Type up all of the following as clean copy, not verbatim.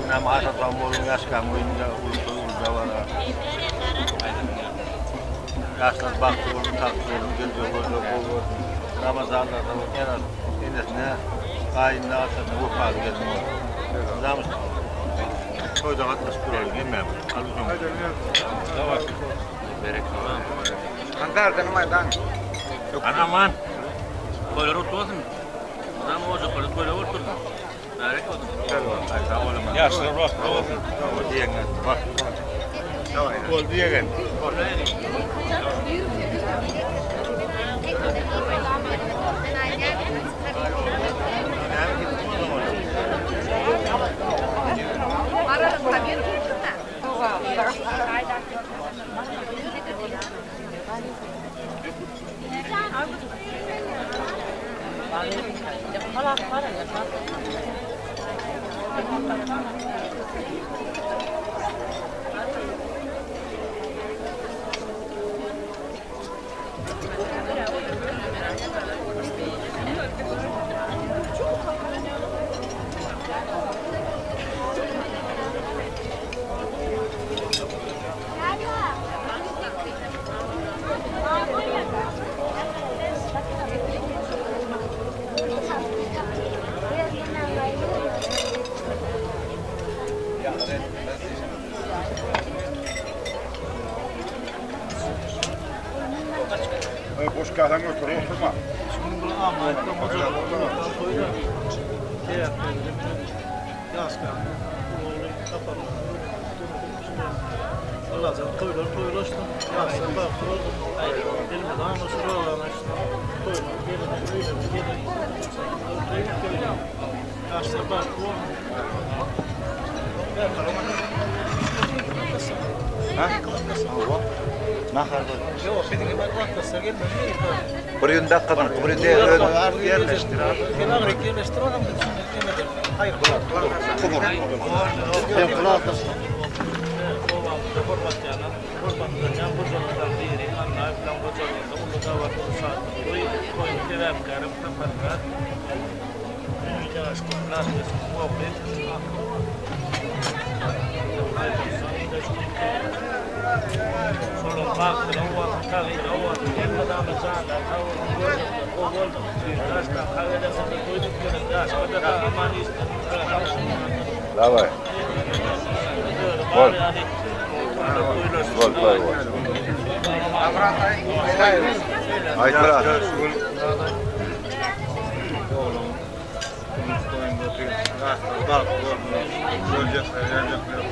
Nämä asat on mulla äsken muinja ulkoa. Gastat baktığı taktığı geliyor böyle. Ramazan'da da genel enesine kayınla asat bu kadar gelmiyor. Zamış. Koyda atlas kuralım yemem. Alıyorum. Tamam. Berek tamam. Kantar da numay dan. Anaman. Koylar oturmasın. Adam olacak koylar otursun. Berek otursun. Yaşlı bak. O diyen bak. Gol diyen. Boş kahven oturma. Şimdi bunu Ahmet'ten motordan koyuyor. Şey yapıyor. Yaz kahve. Kapalı. Alacağım. Koyuyor işte. Yazsa bakıyor. Elime daha nasıl oralarına koyuyor. Gelin. Yazsa bakıyor. Ha? Allah. Nahar da. Yok, benim bakmasına gelmedi. Bir yıl dakikadan, bir yıl yerleştir. Kenara yerleştir adam da şimdi. Hayır, Kumur. Ben kulak. Давай. Вот. Вот, вот. Ay bravo. Bak,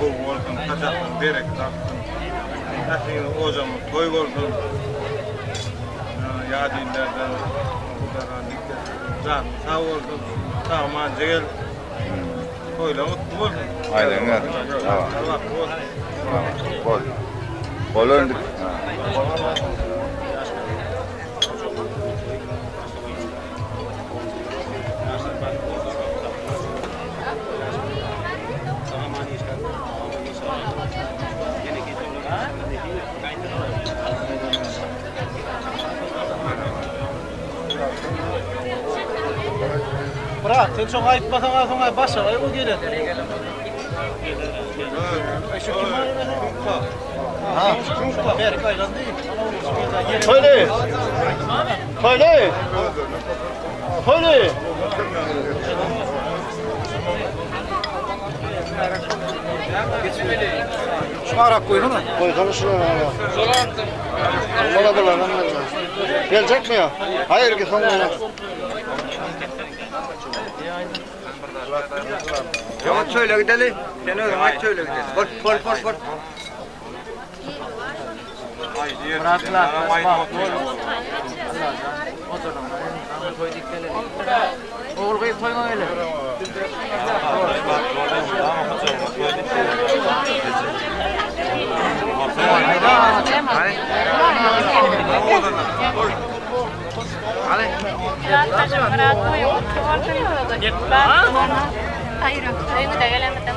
bu olsun, kaçaktan berek taktın. Efendim hocam toy olsun. Yadinlerden buradan dikkat. Can sağ olsun. Tamam gel. Toyla mutlu olsun. Aynen öyle. Tamam. Tamam. Bol. Bol öndük. Bırak, sen çok ayıpmasan sonra başla, o gelir. Ha, Berk ayran değil. Söyle. Söyle. Söyle. Şu arak koyun mu? Koy şunu. Bana da lan. Gelecek mi ya? Hayır ki sonra. Yavaş söyle gidelim. Sen öyle maç söyle gidelim. Bol. Bıraklar. Oğul koyup koyma öyle. Hayır, hayır da gelemedim.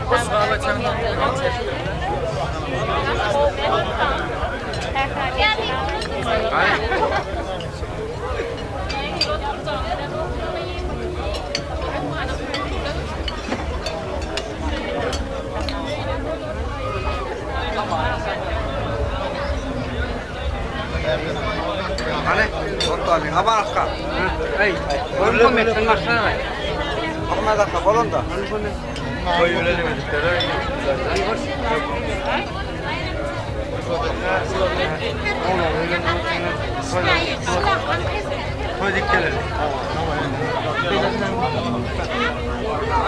Kabarka. Onu metin masana var. Ama da kabalon da. Koy öğrenemedikleri. Koy dikkeleri.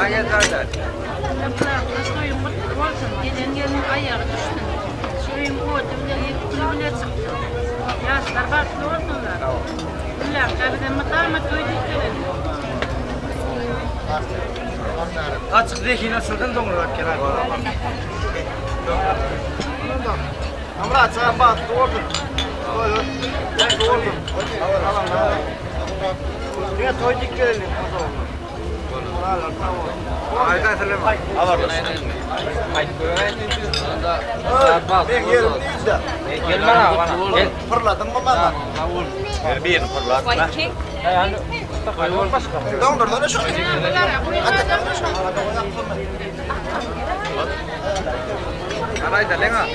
Ayet zaten. Gelen gelin ayağı düştü. Şurayım koydum da kulübüne çıktı. Yaşlar baklı oldular. Bunlar kabiden mıtarma koydukları. Açık zekine sırtın doğrular kenar. Amra açan bak doğru. Doğru. Ben doğru. Niye toyduk gelelim o zaman? Ayda selam. Ben yerim değil de. Gelme bana. Gel. Fırladın mı bana? Bir fırlat. Dondurdan şu. Arayda lenga.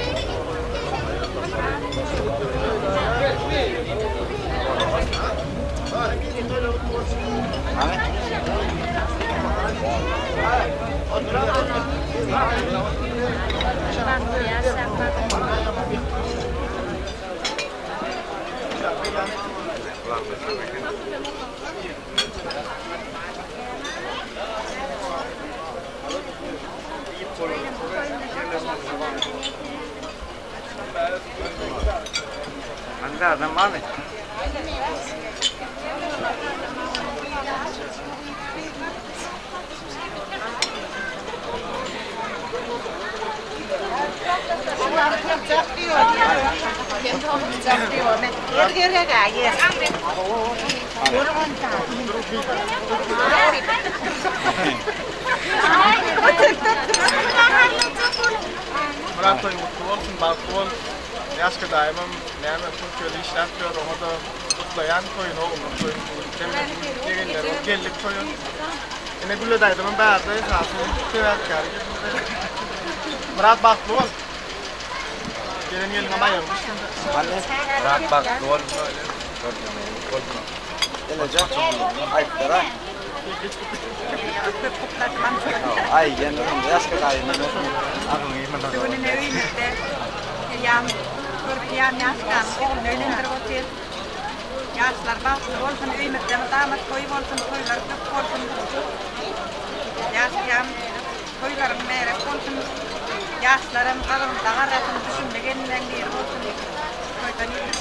Anda adam var mı? Murat Toy mutlu olsun, baklı ol. Yaşka daimim, neyme Türkiye'de iş yapıyor, o da kutlayan koyun oğlum, koyun. Cemil'in gelinleri, o gellik koyun. Yine gülle daydımın bärde, sağsın, sever kâr. Murat baklı ol. Gelin ama yanmış. Murat bak doğru. Gelecek. Ayıplara. Ay yandım. Yaşka daimim. Suunin ymmärtää. Ja korkean jaskan on ölentervotil. Jaslar valtu volsen ymmärtää, mutta amat koi volsen koilar volsen. Jaskan koilar meere volsen. Jaslarem kadon tagaratan pysymme kennän liir volsen. Koita niitä.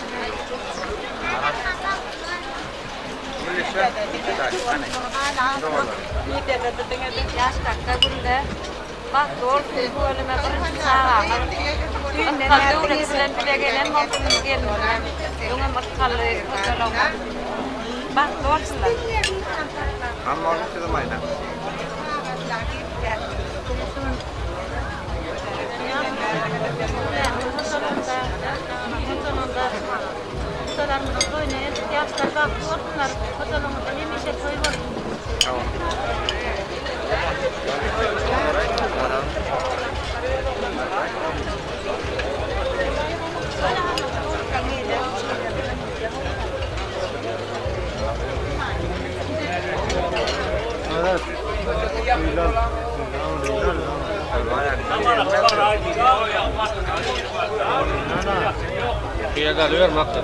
Yaşlar kabulde. Bak doğru söylüyorum. Sağa. Kaldı uğraşılan bile gelen mantığımız gelmiyor. Yunga matkalı kocalar. Bak doğrusular. Amma onu söylemeyin. Yaşlar bak doğrusular. Kocalarımızda yemişe koy var. Tamam. Kıya kalıyor maksat.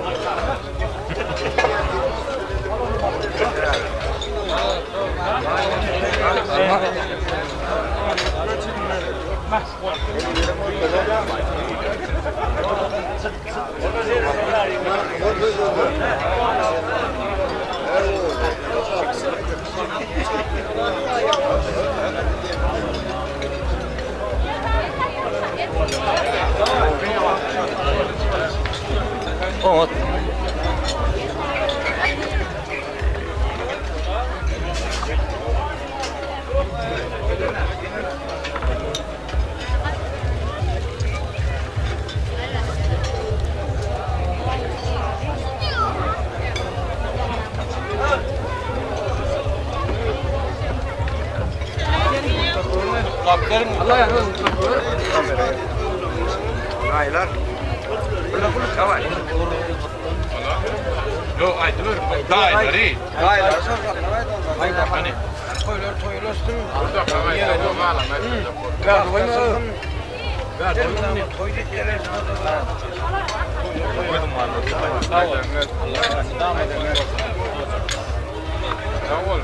O Allah ya. Aylar. Kavay. Yok aydılar. Dayılar iyi. Hayır, hayır, Hani? toylar toylasın. Burada kavay yok hala. Ya koyma. Toy gittiler. Koydum valla. Sağ ol. Sağ ol.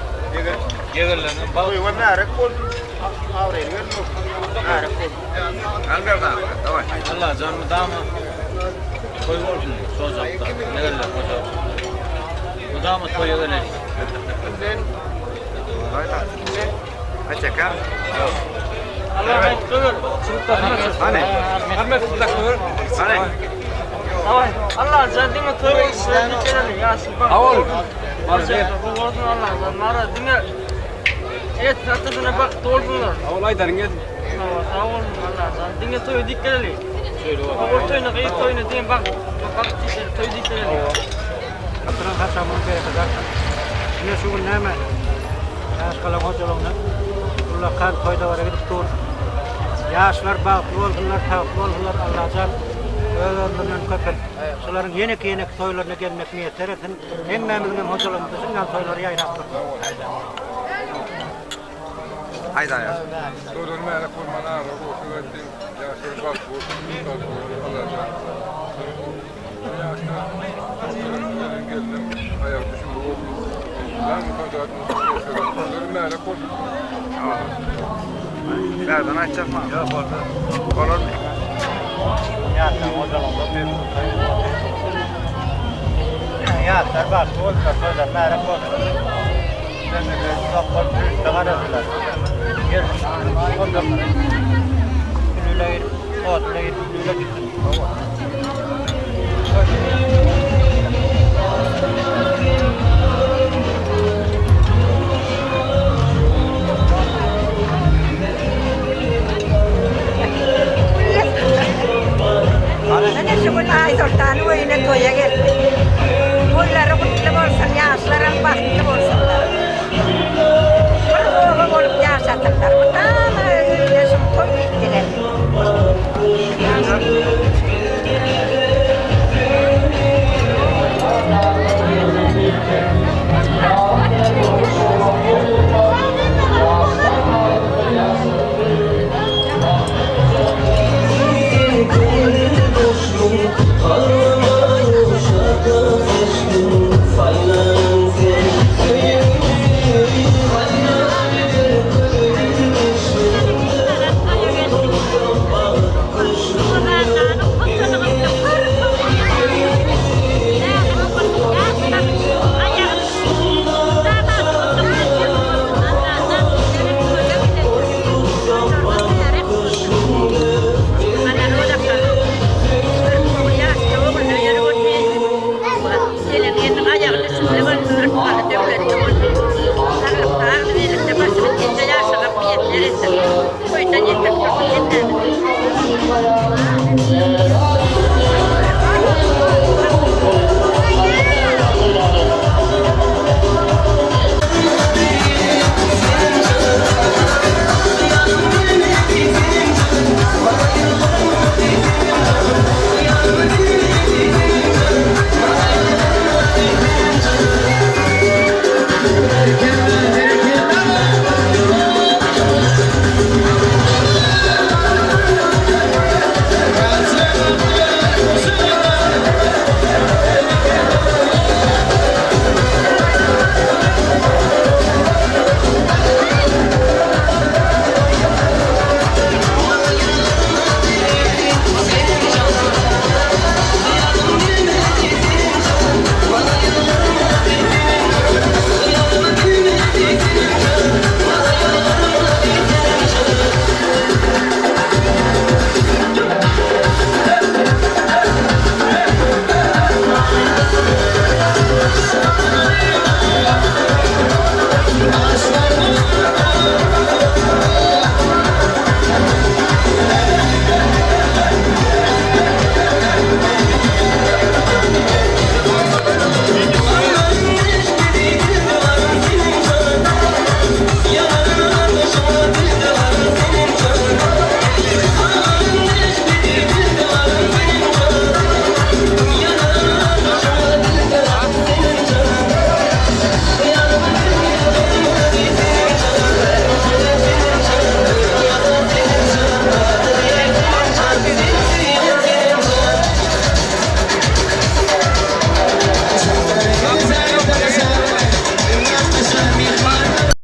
Yegerlerin bal. Koy var nere kol. Avre ver yok. Nere kol. Alber da. Tamam. Allah canımı dama. Koy olsun. Sozakta. Yegerler koca. Bu dama koy yegerler. Açık ha. Allah bekliyor. Hani? Ahmet bekliyor. Hani? Tamam. Allah zadime toy olsun. Dikelim Yasin bak. Avol. Marca bu olsun Allah zan. Mara dinle. Evet satışına bak doldurlar. Avol aydarın gel. Sağ olun Allah zan. Dinle toy dikelim. Avol toyunu kıyı toyunu din bak. Bak dikelim toy dikelim. Atıran kaçamın kadar. Yine şu gün neyme? Yaşkalan hocalarına. Bunlar kan toyda var gidip dur. Yaşlar bağlı oldular, tavuklu oldular Allah'can. Öğrendiğinden köpek. Şuların yenek toylarına gelmek niyet eretin. Emmemizin hocalarımızın şundan toyları yayınlattır. Haydi ya. Doğru merak kurmana ara bu kuvvetin yaşır bak bu Allah'tan. Yaşlar geldim ayak düşün bu. Ben bu kadar doğru merak kur. Nereden açacak mı? Yok orada. Olur mu? Yaşlar hocalarımızda bir yaşlar bağlı oldular toylar merak oldular. Demirler, soklar, üstler aradılar. Gel, ondan sonra günüyle, otla, günüyle gittim.